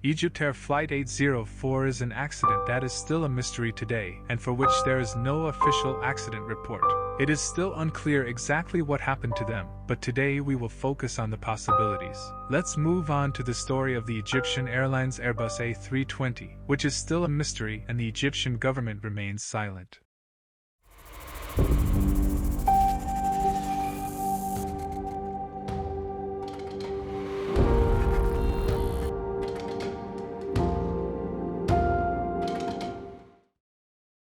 Egyptair Flight 804 is an accident that is still a mystery today and for which there is no official accident report. It is still unclear exactly what happened to them, but today we will focus on the possibilities. Let's move on to the story of the Egyptian Airlines Airbus A320, which is still a mystery and the Egyptian government remains silent.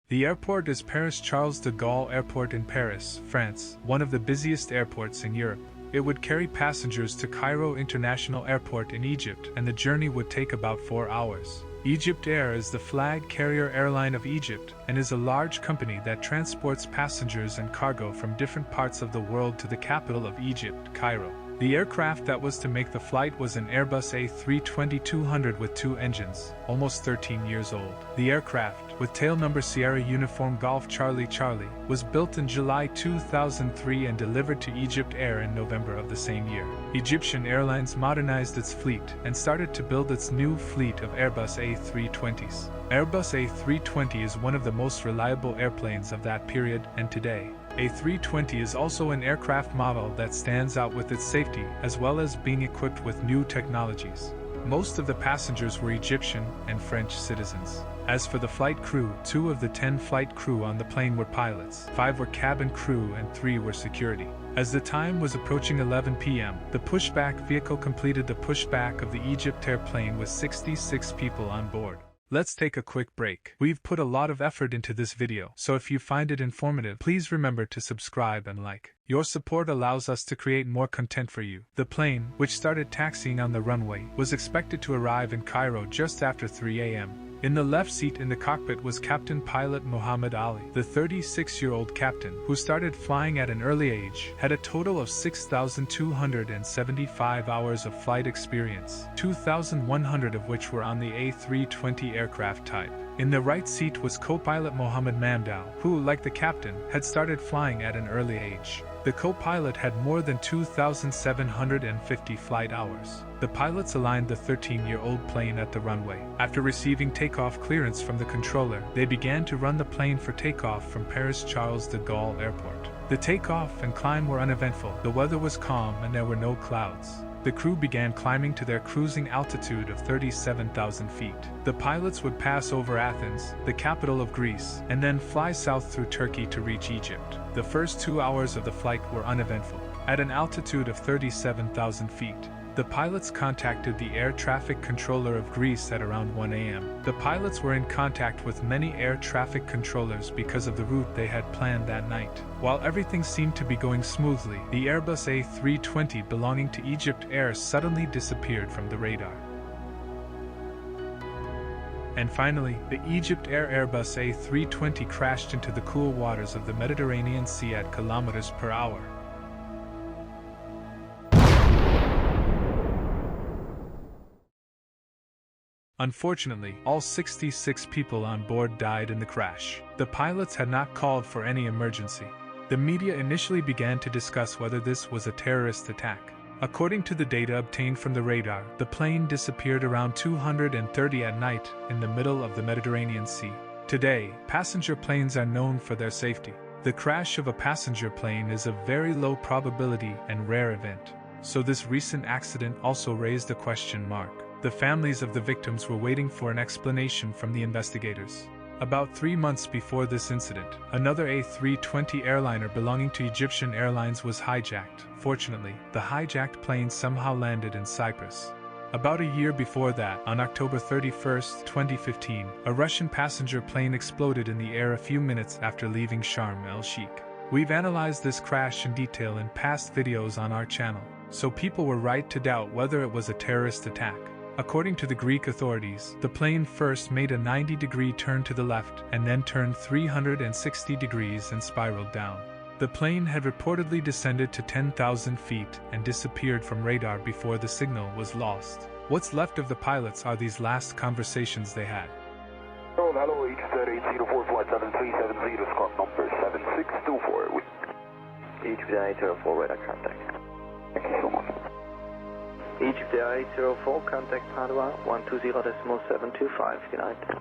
The airport is Paris Charles de Gaulle Airport in Paris, France, one of the busiest airports in Europe. It would carry passengers to Cairo International Airport in Egypt, and the journey would take about 4 hours. Egyptair is the flag carrier airline of Egypt and is a large company that transports passengers and cargo from different parts of the world to the capital of Egypt, Cairo. The aircraft that was to make the flight was an Airbus A320-200 with 2 engines, almost 13 years old. The aircraft, with tail number Sierra Uniform Golf Charlie Charlie, was built in July 2003 and delivered to Egyptair in November of the same year. Egyptian Airlines modernized its fleet and started to build its new fleet of Airbus A320's. Airbus A320 is one of the most reliable airplanes of that period and today. A320 is also an aircraft model that stands out with its safety as well as being equipped with new technologies. Most of the passengers were Egyptian and French citizens. As for the flight crew, 2 of the 10 flight crew on the plane were pilots, 5 were cabin crew and 3 were security. As the time was approaching 11 p.m., the pushback vehicle completed the pushback of the Egyptair plane with 66 people on board. Let's take a quick break. We've put a lot of effort into this video, so if you find it informative, please remember to subscribe and like. Your support allows us to create more content for you. The plane, which started taxiing on the runway, was expected to arrive in Cairo just after 3 a.m. In the left seat in the cockpit was Captain Pilot Muhammad Ali. The 36-year-old captain, who started flying at an early age, had a total of 6,275 hours of flight experience, 2,100 of which were on the A320 aircraft type. In the right seat was co-pilot Mohammed Mamdouh, who, like the captain, had started flying at an early age. The co-pilot had more than 2,750 flight hours. The pilots aligned the 13-year-old plane at the runway. After receiving takeoff clearance from the controller, they began to run the plane for takeoff from Paris Charles de Gaulle Airport. The takeoff and climb were uneventful. The weather was calm and there were no clouds. The crew began climbing to their cruising altitude of 37,000 feet. The pilots would pass over Athens, the capital of Greece, and then fly south through Turkey to reach Egypt. The first 2 hours of the flight were uneventful. At an altitude of 37,000 feet, the pilots contacted the air traffic controller of Greece at around 1 a.m. The pilots were in contact with many air traffic controllers because of the route they had planned that night. While everything seemed to be going smoothly, the Airbus A320 belonging to Egyptair suddenly disappeared from the radar. And finally, the Egyptair Airbus A320 crashed into the cool waters of the Mediterranean Sea at kilometers per hour. Unfortunately, all 66 people on board died in the crash. The pilots had not called for any emergency. The media initially began to discuss whether this was a terrorist attack. According to the data obtained from the radar, the plane disappeared around 2:30 at night in the middle of the Mediterranean Sea. Today, passenger planes are known for their safety. The crash of a passenger plane is a very low probability and rare event. So this recent accident also raised a question mark. The families of the victims were waiting for an explanation from the investigators. About 3 months before this incident, another A320 airliner belonging to Egyptian Airlines was hijacked. Fortunately, the hijacked plane somehow landed in Cyprus. About a year before that, on October 31, 2015, a Russian passenger plane exploded in the air a few minutes after leaving Sharm el-Sheikh. We've analyzed this crash in detail in past videos on our channel, so people were right to doubt whether it was a terrorist attack. According to the Greek authorities, the plane first made a 90-degree turn to the left and then turned 360 degrees and spiraled down. The plane had reportedly descended to 10,000 feet and disappeared from radar before the signal was lost. What's left of the pilots are these last conversations they had. Hello, Egyptair 804 flight 7370, squawk number 7624. Egyptair 804 radar contact. Thank you so much. Egyptair A320, contact Padua 120.725, United.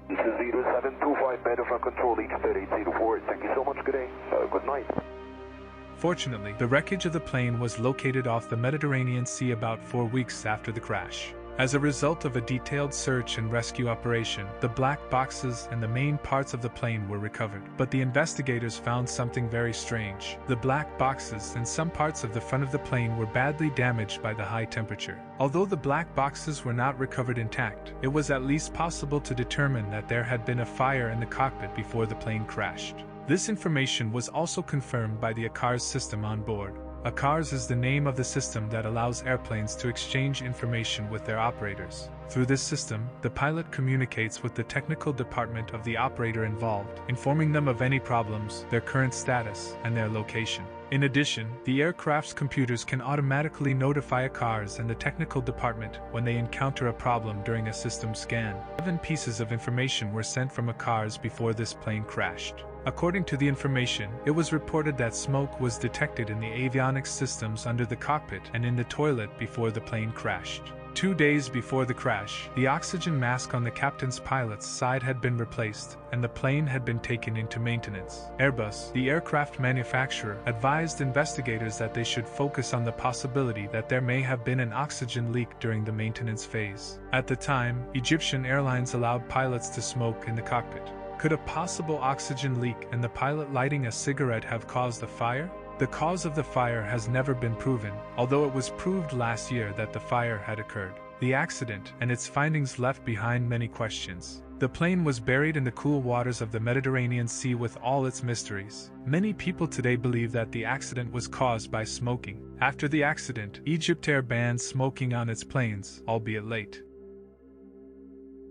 0725, better for control, Egyptair 804. Thank you so much, good day. Good night. Fortunately, the wreckage of the plane was located off the Mediterranean Sea about 4 weeks after the crash. As a result of a detailed search and rescue operation, the black boxes and the main parts of the plane were recovered. But the investigators found something very strange. The black boxes and some parts of the front of the plane were badly damaged by the high temperature. Although the black boxes were not recovered intact, it was at least possible to determine that there had been a fire in the cockpit before the plane crashed. This information was also confirmed by the ACARS system on board. ACARS is the name of the system that allows airplanes to exchange information with their operators. Through this system, the pilot communicates with the technical department of the operator involved, informing them of any problems, their current status, and their location. In addition, the aircraft's computers can automatically notify ACARS and the technical department when they encounter a problem during a system scan. 7 pieces of information were sent from ACARS before this plane crashed. According to the information, it was reported that smoke was detected in the avionics systems under the cockpit and in the toilet before the plane crashed. 2 days before the crash, the oxygen mask on the captain's pilot's side had been replaced, and the plane had been taken into maintenance. Airbus, the aircraft manufacturer, advised investigators that they should focus on the possibility that there may have been an oxygen leak during the maintenance phase. At the time, Egyptian Airlines allowed pilots to smoke in the cockpit. Could a possible oxygen leak and the pilot lighting a cigarette have caused the fire? The cause of the fire has never been proven, although it was proved last year that the fire had occurred. The accident and its findings left behind many questions. The plane was buried in the cool waters of the Mediterranean Sea with all its mysteries. Many people today believe that the accident was caused by smoking. After the accident, Egyptair banned smoking on its planes, albeit late.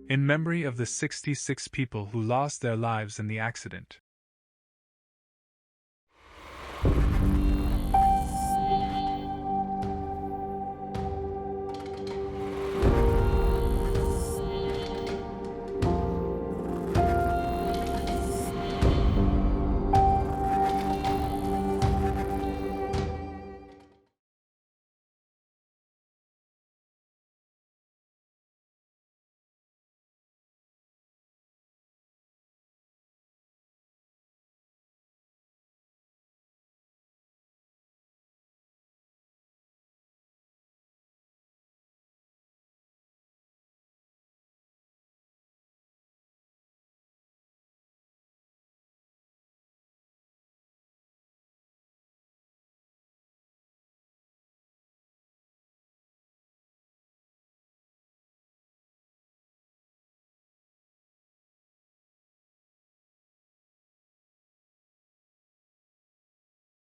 In memory of the 66 people who lost their lives in the accident.